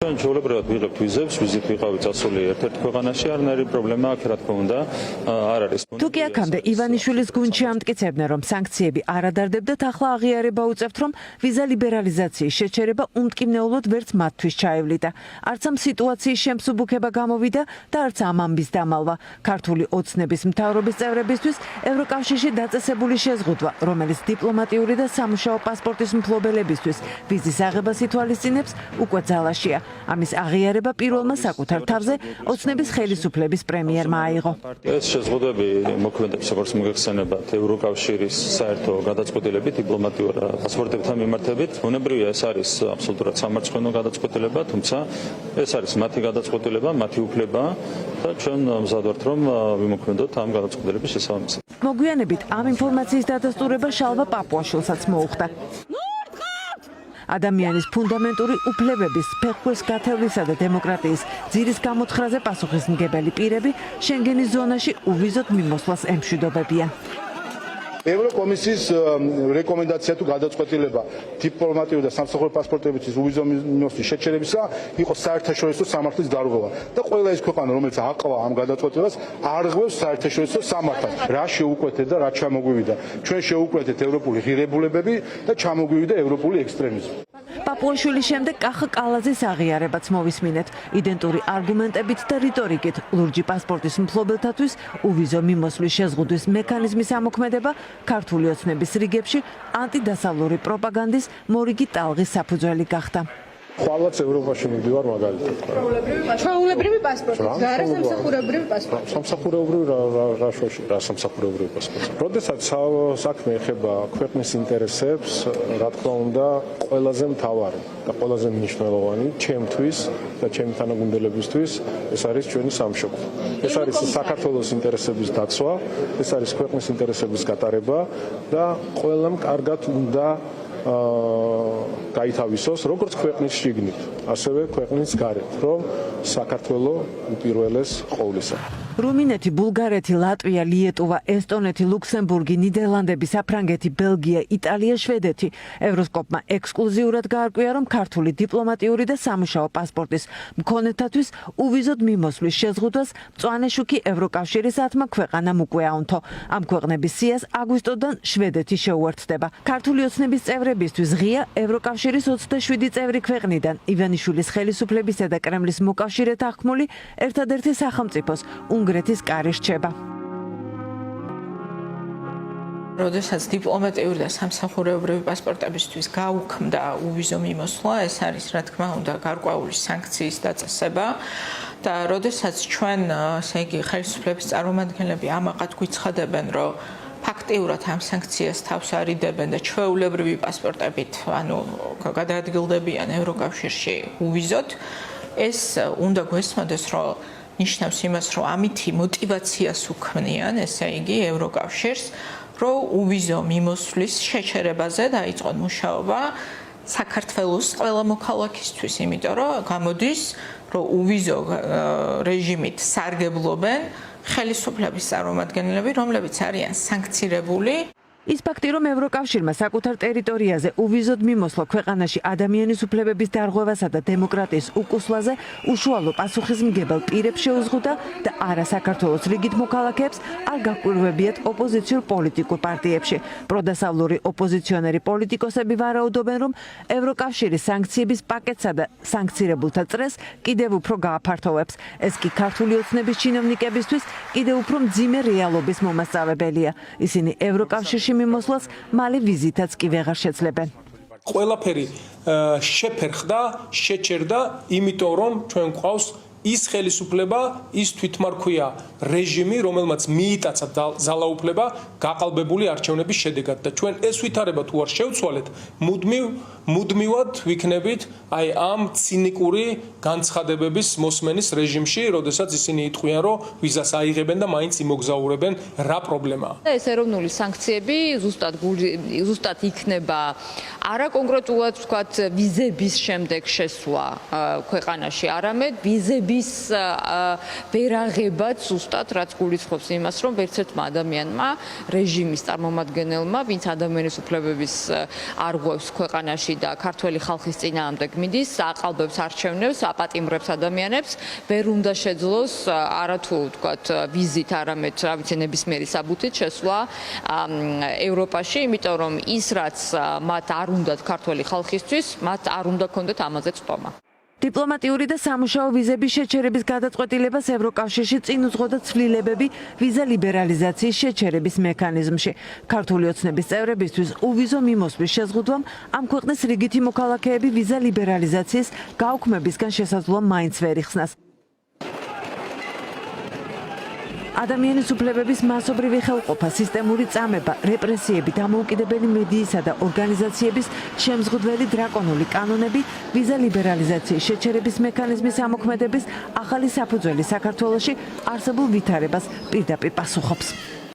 ჩვენ ჩვეულებრივად ვიღებთ ვიზებს, ვიზით ვიყავით წასული ერთ-ერთ ქვეყანაში, არანაირი პრობლემა აქ რა თქმა უნდა არ არის. თუკი აქამდე ივანიშვილის გუნდში ამტკიცებდნენ, რომ სანქციები არ ადარდებდათ, ახლა აღიარება უწევთ, რომ ვიზა ლიბერალიზაციის შეჩერება უმტკივნეულოდ ვერც მათთვის ჩაევლიდა. არც ამ სიტუაციის შემსუბუქება გამოვიდა და არც ამ ამბის დამალვა. ქართული ოცნების მთავრობის წევრებისთვის ევროკავშირში დაწესებული შეზღუდვა, რომელიც დიპლომატიური და სამუშაო პასპორტის მფლობელებისთვის ვიზის აღებას ითვალისწინებს, უკვე ძალაშია. ამის აღიარება პირველმა საკუთარ თავზე ოცნების ხელისუფლების პრემიერმა აიღო. ეს შეზღუდვები მოქმედებს როგორც მოგეხსენებათ ევროკავშირის საერთო გადაწყვეტილებით დიპლომატიურ პასპორტებთან მიმართებით. ბუნებრივია ეს არის აბსოლუტურად სამარცხვინო გადაწყვეტილება, თუმცა ეს არის მათი გადაწყვეტილება, მათი უფლება და ჩვენ მზად ვართ რომ ვიმოქმედოთ ამ გადაწყვეტილების შესაბამისად. მოგვიანებით ამ ინფორმაციის დადასტურება შალვა პაპუაშვილსაც მოუხდა. ადამიანის ფუნდამენტური უფლებების, ფეხბურთის გათევლისა და დემოკრატიის ძირის გამოთხრაზე პასუხისმგებელი პირები შენგენის ზონაში უვიზოდ მიმოსვლას ემშვიდობებიან. ევროკომისიის რეკომენდაცია თუ გადაწყვეტილება დიპლომატიური და სამსახური პასპორტების უვიზო მიმოსვლის შეჩერებისა იყო საერთაშორისო სამართლის დარღვევა და ყველა ის ქვეყანა, რომელიც აყვა ამ გადაწყვეტილებას, არღვევს საერთაშორისო სამართალს. რა შეუკვეთეთ და რა ჩამოგვივიდა? ჩვენ შეუკვეთეთ ევროპული ღირებულებები და ჩამოგვივიდა ევროპული ექსტრემიზმი. პაპუაშვილის შემდეგ კახა კალაძის აღიარებაც მოვისმინეთ. იდენტური არგუმენტებით და რიტორიკით ლურჯი პასპორტის მფლობელთათვის უვიზო მიმოსვლის შეზღუდვის მექანიზმის ამოქმედება ქართული ოცნების რიგებში ანტიდასავლური პროპაგანდის მორიგი ტალღის საფუძველი გახდა. ხვალაც ევროპაში მივდივარ მაგალითად. ჩვეულებრივი პასპორტი, არა სამსახურებრივი პასპორტი. სამსახურებრივი რა სამსახურებრივი პასპორტი. როდესაც საქმე ეხება ქვეყნის ინტერესებს, რა თქმა უნდა, ყველაზე მთავარი და ყველაზე მნიშვნელოვანი ჩემთვის და ჩემი თანაგუნდელებისთვის ეს არის ჩვენი სამშობლო. ეს არის საქართველოს ინტერესების დაცვა, ეს არის ქვეყნის ინტერესების გატარება და ყველამ კარგად უნდა გაითავისოს როგორც ქვეყნის შიგნით, ასევე ქვეყნის გარეთ, რომ საქართველო უპირველეს ყოვლისა. რუმინეთი, ბულგარეთი, ლატვია, ლიეტუვა, ესტონეთი, ლუქსემბურგი, ნიდერლანდები, საფრანგეთი, ბელგია, იტალია, შვედეთი. ევროსკოპმა ექსკლუზიურად გაარკვია, რომ ქართული დიპლომატიური და სამუშაო პასპორტის მქონეთათვის უვიზოდ მიმოსვლის შეზღუდვას მწვანე შუქი ევროკავშირის 10 ქვეყანამ უკვე აუნთო. ამ ქვეყნების სიას აგვისტოდან შვედეთი შეუერთდება. ქართული ოცნების წევრებისთვის ღია ევროკავშირის 27 წევრი ქვეყნიდან ივანიშვილის ხელისუფლებისა და კრემლის მოკავშირედ აღქმული ერთადერთი სახელმწიფოს უნგრეთის კარი რჩება. როდესაც დიპლომატიური და სამსახურებრივი პასპორტებისთვის გაუქმდა უვიზო მიმოსვლა, ეს არის რა თქმა უნდა გარკვეული სანქციის დაწესება და როდესაც ჩვენ, ესე იგი, ხელისუფლების წარმომადგენლები ამაყად გვიცხადებენ, რომ ფაქტიურად ამ სანქციას თავს არიდებენ და ჩვეულებრივი პასპორტებით, ანუ გადაადგილდებიან ევროკავშირში უვიზოდ, ეს უნდა გვესმოდეს, რომ ნიშნავს იმას, რომ ამითი მოტივაციას უქმნიან, ესე იგი, ევროკავშირს, რომ უვიზო მიმოსვლის შეჩერებაზე დაიწყონ მუშაობა საქართველოს ყველა მოქალაქისთვის, იმიტომ რომ გამოდის, რომ უვიზო რეჟიმით სარგებლობენ ხელისუფლების წარმომადგენლები, რომლებიც არიან სანქცირებული. ის ფაქტი, რომ ევროკავშირმა საკუთარ ტერიტორიაზე უვიზოდ მიმოსვლა ქვეყანაში ადამიანის უფლებების დარღვევასა და დემოკრატიის უკუსვლაზე უშუალო პასუხისმგებელ პირებს შეუზღუდა და არა საქართველოს რიგით მოქალაქეებს არ გაკვირვებიათ ოპოზიციურ პოლიტიკურ პარტიებში. პროდასავლური ოპოზიციონერი პოლიტიკოსები ვარაუდობენ, რომ ევროკავშირის სანქციების პაკეტსა და სანქცირებულთა წრეს კიდევ უფრო გააფართოვებს. ეს კი ქართული ოცნების ჩინოვნიკებისთვის კიდევ უფრო მძიმე რეალობის მომასწავებელია. ისინი ევროკავშირში მიმოსვლას მალე ვიზითაც კი ვეღარ შეძლებენ. ყველაფერი შეფერხდა, შეჩერდა, იმიტომ რომ ჩვენ გვყავს ის ხელისუფლება, ის თვითმარქვია რეჟიმი, რომელმაც მიიტაცა ძალაუფლება გაყალბებული არჩევნების შედეგად და ჩვენ ეს ვითარება თუ არ შევცვალეთ, მუდმივად ვიქნებით აი ამ ცინიკური განცხადებების მოსმენის რეჟიმში, როდესაც ისინი იტყვიან, რომ ვიზას აიღებენ და მაინც იმოგზაურებენ, რა პრობლემაა. ეს ეროვნული სანქციები ზუსტად იქნება არა კონკრეტულად ვთქვათ ვიზების შემდეგ შესვლა ქვეყანაში, არამედ ვიზები ვის ვერაღებად ზუსტად რაც გულისხმობს იმას, რომ ერთ ერთმა ადამიანმა, რეჟიმის წარმომადგენელმა, ვინც ადამიანის უფლებების არღვევს ქვეყანაში და ქართველი ხალხის წინააღმდეგ მიდის, აყალბებს არჩევნებს, აპატიმრებს ადამიანებს, ვერ უნდა შეძლოს არათუ თქვათ ვიზით, არამედ რა ვიცი ნებისმიერი საბუთით შესვლა ევროპაში, იმიტომ რომ ის რაც მათ არ უნდათ ქართველი ხალხისთვის, მათ არ უნდა ქონდეთ ამაზე წტომა. დიპლომატიური და სამუშაო ვიზების შეჩერების გადაწყვეტილებას ევროკავშირში წინ უძღოდა ცვლილებები ვიზა ლიბერალიზაციის შეჩერების მექანიზმში. ქართული ოცნების წევრებისთვის უვიზო მიმოსვლის შეზღუდვამ ამ ქვეყნის რიგითი მოქალაქეები ვიზა ლიბერალიზაციის გაუქმებისგან შესაძლოა მაინც ვერ იხსნას. ადამიანის უფლებების მასობრივი ხელყოფა, სისტემური წამება, რეპრესიები, დამოუკიდებელი მედიისა და ორგანიზაციების შემზღუდველი დრაკონული კანონები ვიზა ლიბერალიზაციის შეჩერების მექანიზმის ამოქმედების ახალი საფუძველი საქართველოში არსებულ ვითარებას პირდაპირ პასუხობს.